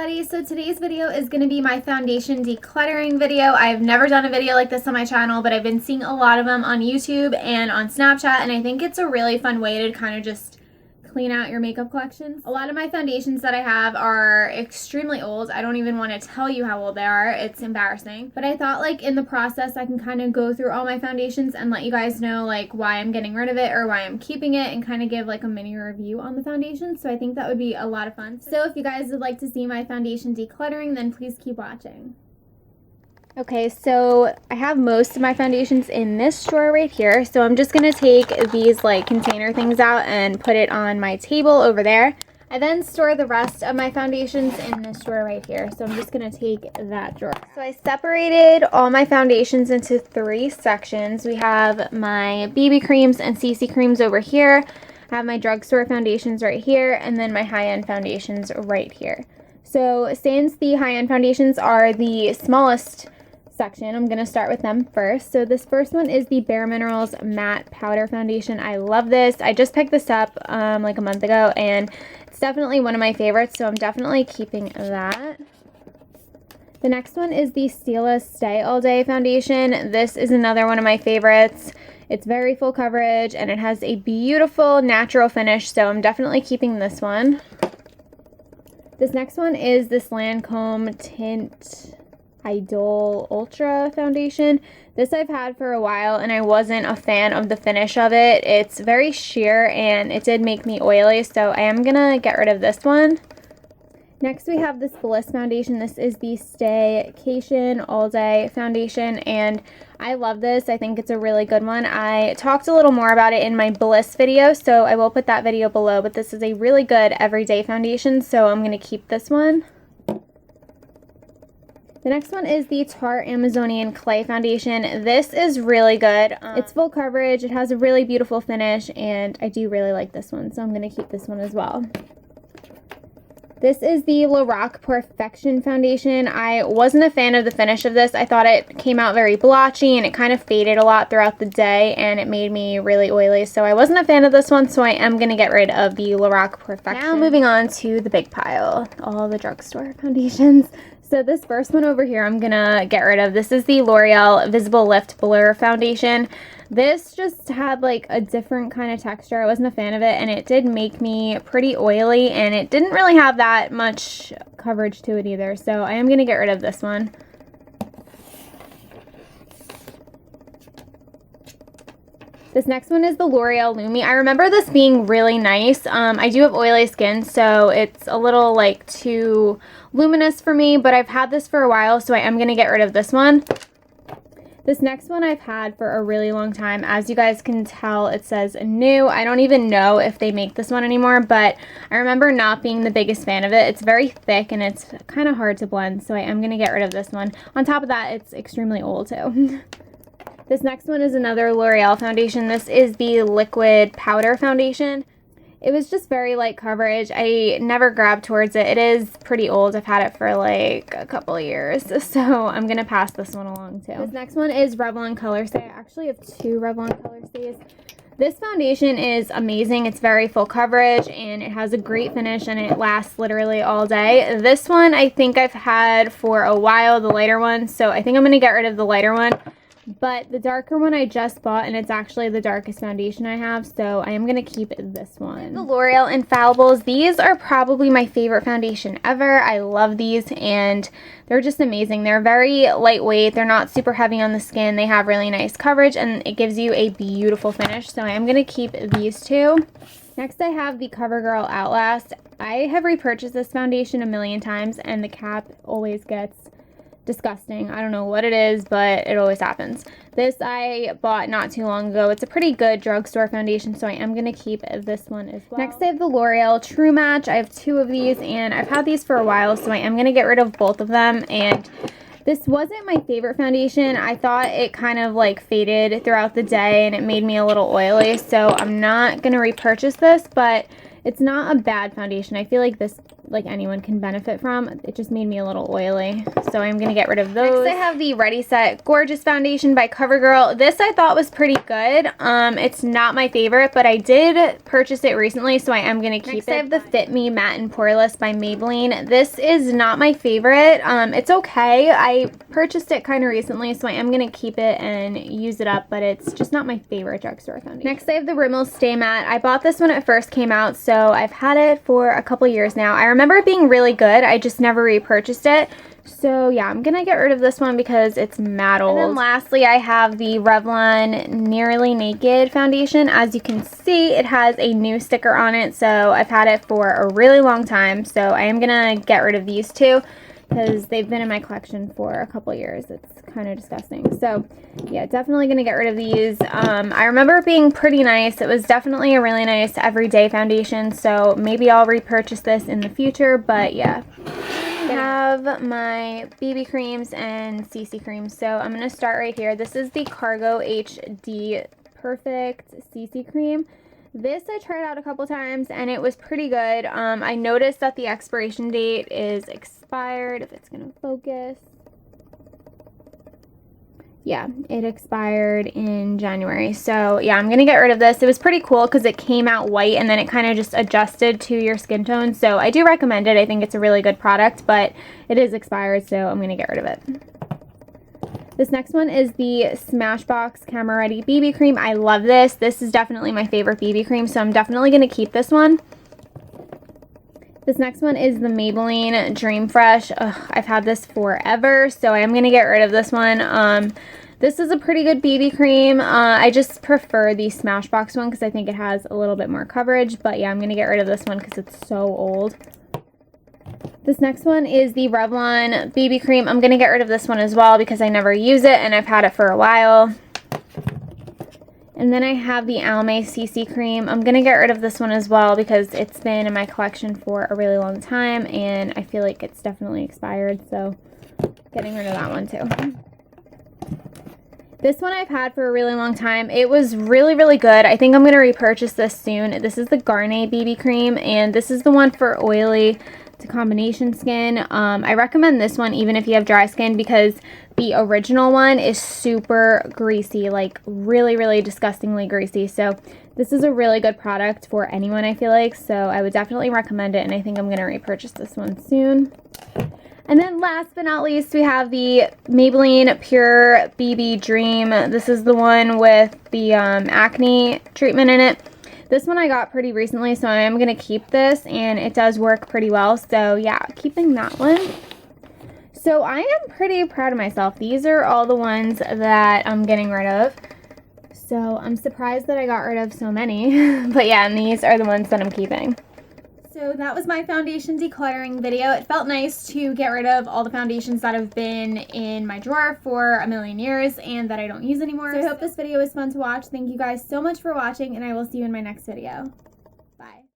everybody. So today's video is going to be my foundation decluttering video. I've never done a video like this on my channel, but I've been seeing a lot of them on YouTube and on Snapchat, and I think it's a really fun way to kind of just clean out your makeup collection. A lot of my foundations that I have are extremely old. I don't even want to tell you how old they are. It's embarrassing. But I thought like in the process I can kind of go through all my foundations and let you guys know like why I'm getting rid of it or why I'm keeping it, and kind of give like a mini review on the foundation. So I think that would be a lot of fun. So if you guys would like to see my foundation decluttering, then please keep watching. Okay, so I have most of my foundations in this drawer right here. So I'm just going to take these like container things out and put it on my table over there. I then store the rest of my foundations in this drawer right here. So I'm just going to take that drawer. So I separated all my foundations into 3 sections. We have my BB creams and CC creams over here. I have my drugstore foundations right here, and then my high-end foundations right here. So since the high-end foundations are the smallest section, I'm going to start with them first. So this first one is the Bare Minerals Matte Powder Foundation. I love this. I just picked this up like a month ago, and it's definitely one of my favorites, so I'm definitely keeping that. The next one is the Stila Stay All Day Foundation. This is another one of my favorites. It's very full coverage, and it has a beautiful natural finish, so I'm definitely keeping this one. This next one is this Lancome Tint Idol Ultra Foundation. This I've had for a while, and I wasn't a fan of the finish of it. It's very sheer, and it did make me oily, so I am gonna get rid of this one. Next we have this Bliss Foundation. This is the Staycation All Day Foundation, and I love this. I think it's a really good one. I talked a little more about it in my Bliss video, so I will put that video below, but this is a really good everyday foundation, so I'm gonna keep this one. The next one is the Tarte Amazonian Clay Foundation. This is really good. It's full coverage, it has a really beautiful finish, and I do really like this one, so I'm going to keep this one as well. This is the Lorac Perfection Foundation. I wasn't a fan of the finish of this. I thought it came out very blotchy, and it kind of faded a lot throughout the day, and it made me really oily, so I wasn't a fan of this one, so I am going to get rid of the Lorac Perfection. Now moving on to the big pile, all the drugstore foundations. So this first one over here I'm gonna get rid of. This is the L'Oreal Visible Lift Blur Foundation. This just had like a different kind of texture. I wasn't a fan of it, and it did make me pretty oily, and it didn't really have that much coverage to it either. So I am gonna get rid of this one. This next one is the L'Oreal Lumi. I remember this being really nice. I do have oily skin, so it's a little like too luminous for me, but I've had this for a while, so I am going to get rid of this one. This next one I've had for a really long time. As you guys can tell, it says new. I don't even know if they make this one anymore, but I remember not being the biggest fan of it. It's very thick, and it's kind of hard to blend, so I am going to get rid of this one. On top of that, it's extremely old too. This next one is another L'Oreal foundation. This is the Liquid Powder Foundation. It was just very light coverage. I never grabbed towards it. It is pretty old. I've had it for like a couple of years, so I'm going to pass this one along too. This next one is Revlon Color Stay. I actually have 2 Revlon Color Stays. This foundation is amazing. It's very full coverage, and it has a great finish, and it lasts literally all day. This one I think I've had for a while, the lighter one, so I think I'm going to get rid of the lighter one. But the darker one I just bought, and it's actually the darkest foundation I have, so I am going to keep this one. The L'Oreal Infallibles. These are probably my favorite foundation ever. I love these, and they're just amazing. They're very lightweight. They're not super heavy on the skin. They have really nice coverage, and it gives you a beautiful finish, so I am going to keep these 2. Next I have the CoverGirl Outlast. I have repurchased this foundation a million times, and the cap always gets disgusting. I don't know what it is, but it always happens. This I bought not too long ago. It's a pretty good drugstore foundation, so I am going to keep this one as well. Next I have the L'Oreal True Match. I have 2 of these, and I've had these for a while, so I am going to get rid of both of them. And this wasn't my favorite foundation. I thought it kind of like faded throughout the day, and it made me a little oily, so I'm not going to repurchase this, but It's not a bad foundation. I feel like this, like anyone can benefit from. It just made me a little oily, so I'm gonna get rid of those. Next I have the Ready Set Gorgeous Foundation by CoverGirl. This I thought was pretty good. It's not my favorite, but I did purchase it recently, so I am gonna keep it. I have the Fit Me Matte and Poreless by Maybelline. This is not my favorite. It's okay. I purchased it kind of recently, so I am gonna keep it and use it up, but it's just not my favorite drugstore foundation. Next I have the Rimmel Stay Matte. I bought this when it first came out, so I've had it for a couple years now. I remember it being really good. I just never repurchased it. So yeah, I'm gonna get rid of this one because it's matte old. And then lastly, I have the Revlon Nearly Naked foundation. As you can see, it has a new sticker on it, so I've had it for a really long time. So I am gonna get rid of these two because they've been in my collection for a couple years. It's kind of disgusting. So yeah, definitely gonna get rid of these. I remember it being pretty nice. It was definitely a really nice everyday foundation, so maybe I'll repurchase this in the future, but yeah. I have my BB creams and CC creams, so I'm going to start right here. This is the Cargo HD Perfect CC cream. This I tried out a couple times and it was pretty good. I noticed that the expiration date is expired, if it's going to focus. Yeah, it expired in January. So yeah, I'm gonna get rid of this. It was pretty cool because it came out white and then it kind of just adjusted to your skin tone. So I do recommend it. I think it's a really good product, but it is expired, so I'm gonna get rid of it. This next one is the Smashbox Camera Ready BB cream. I love this. This is definitely my favorite BB cream, so I'm definitely gonna keep this one. This next one is the Maybelline Dream Fresh. Ugh, I've had this forever, so I am going to get rid of this one. This is a pretty good BB cream. I just prefer the Smashbox one because I think it has a little bit more coverage. But yeah, I'm going to get rid of this one because it's so old. This next one is the Revlon BB cream. I'm going to get rid of this one as well because I never use it and I've had it for a while. And then I have the Almay CC cream. I'm going to get rid of this one as well because it's been in my collection for a really long time and I feel like it's definitely expired, so getting rid of that one too. This one I've had for a really long time. It was really, really good. I think I'm going to repurchase this soon. This is the Garnier BB cream and this is the one for oily to combination skin. I recommend this one even if you have dry skin because the original one is super greasy, like really, really disgustingly greasy. So this is a really good product for anyone, I feel like. So I would definitely recommend it and I think I'm going to repurchase this one soon. And then last but not least, we have the Maybelline Pure BB Dream. This is the one with the acne treatment in it. This one I got pretty recently, so I am going to keep this, and it does work pretty well. So yeah, keeping that one. So I am pretty proud of myself. These are all the ones that I'm getting rid of. So I'm surprised that I got rid of so many. But yeah, and these are the ones that I'm keeping. So that was my foundation decluttering video. It felt nice to get rid of all the foundations that have been in my drawer for a million years and that I don't use anymore. So I hope this video was fun to watch. Thank you guys so much for watching and I will see you in my next video.